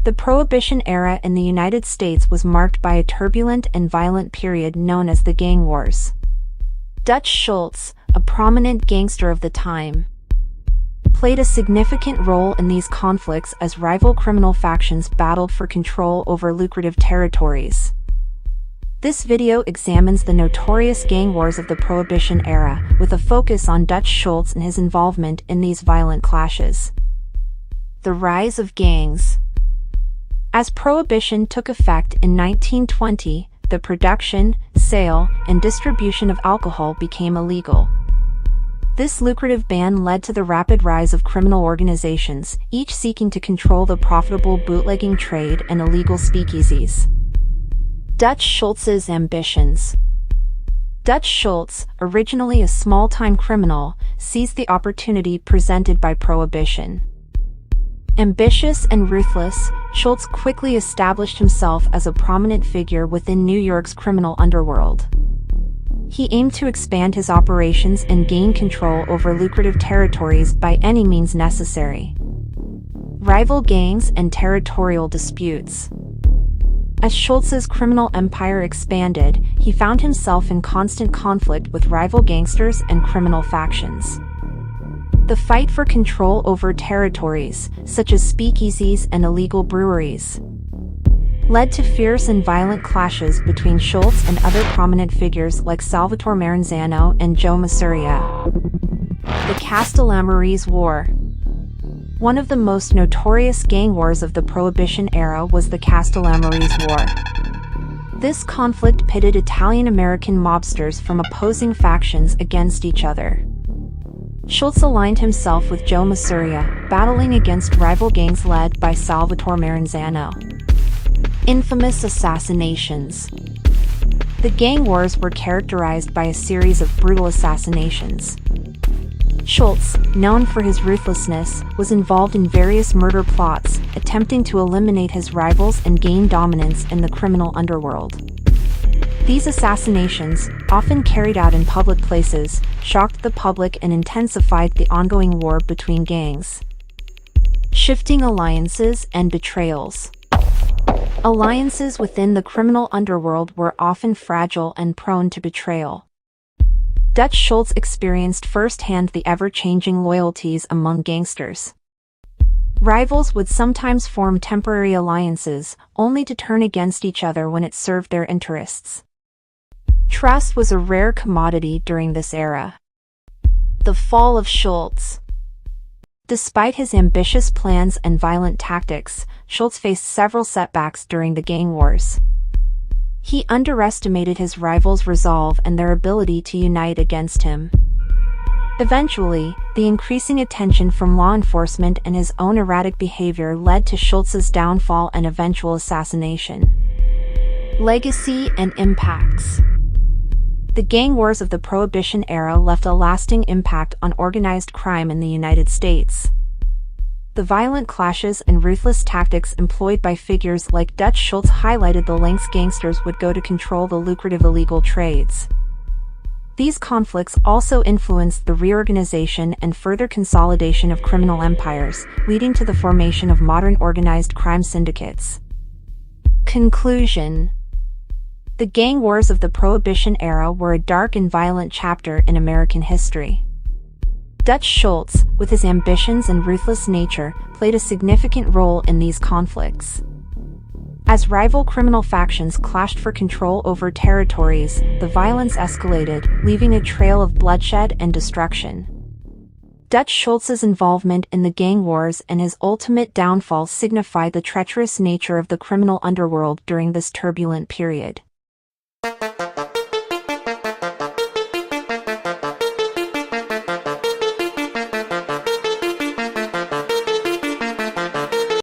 The Prohibition era in the United States was marked by a turbulent and violent period known as the Gang Wars. Dutch Schultz, a prominent gangster of the time, played a significant role in these conflicts as rival criminal factions battled for control over lucrative territories. This video examines the notorious gang wars of the Prohibition era, with a focus on Dutch Schultz and his involvement in these violent clashes. The rise of gangs. As Prohibition took effect in 1920, the production, sale, and distribution of alcohol became illegal. This lucrative ban led to the rapid rise of criminal organizations, each seeking to control the profitable bootlegging trade and illegal speakeasies. Dutch Schultz's ambitions. Dutch Schultz, originally a small-time criminal, seized the opportunity presented by Prohibition. Ambitious and ruthless, Schultz quickly established himself as a prominent figure within New York's criminal underworld. He aimed to expand his operations and gain control over lucrative territories by any means necessary. Rival gangs and territorial disputes. As Schultz's criminal empire expanded, he found himself in constant conflict with rival gangsters and criminal factions. The fight for control over territories, such as speakeasies and illegal breweries, led to fierce and violent clashes between Schultz and other prominent figures like Salvatore Maranzano and Joe Masuria. The Castellammares War. One of the most notorious gang wars of the Prohibition era was the Castellammares War. This conflict pitted Italian-American mobsters from opposing factions against each other. Schultz aligned himself with Joe Masuria, battling against rival gangs led by Salvatore Maranzano. Infamous assassinations. The gang wars were characterized by a series of brutal assassinations. Schultz, known for his ruthlessness, was involved in various murder plots, attempting to eliminate his rivals and gain dominance in the criminal underworld. These assassinations, often carried out in public places, shocked the public and intensified the ongoing war between gangs. Shifting alliances and betrayals. Alliances within the criminal underworld were often fragile and prone to betrayal. Dutch Schultz experienced firsthand the ever-changing loyalties among gangsters. Rivals would sometimes form temporary alliances, only to turn against each other when it served their interests. Trust was a rare commodity during this era. The fall of Schultz. Despite his ambitious plans and violent tactics, Schultz faced several setbacks during the gang wars. He underestimated his rivals' resolve and their ability to unite against him. Eventually, the increasing attention from law enforcement and his own erratic behavior led to Schultz's downfall and eventual assassination. Legacy and impacts. The gang wars of the Prohibition era left a lasting impact on organized crime in the United States. The violent clashes and ruthless tactics employed by figures like Dutch Schultz highlighted the lengths gangsters would go to control the lucrative illegal trades. These conflicts also influenced the reorganization and further consolidation of criminal empires, leading to the formation of modern organized crime syndicates. Conclusion. The gang wars of the Prohibition era were a dark and violent chapter in American history. Dutch Schultz, with his ambitions and ruthless nature, played a significant role in these conflicts. As rival criminal factions clashed for control over territories, the violence escalated, leaving a trail of bloodshed and destruction. Dutch Schultz's involvement in the gang wars and his ultimate downfall signify the treacherous nature of the criminal underworld during this turbulent period.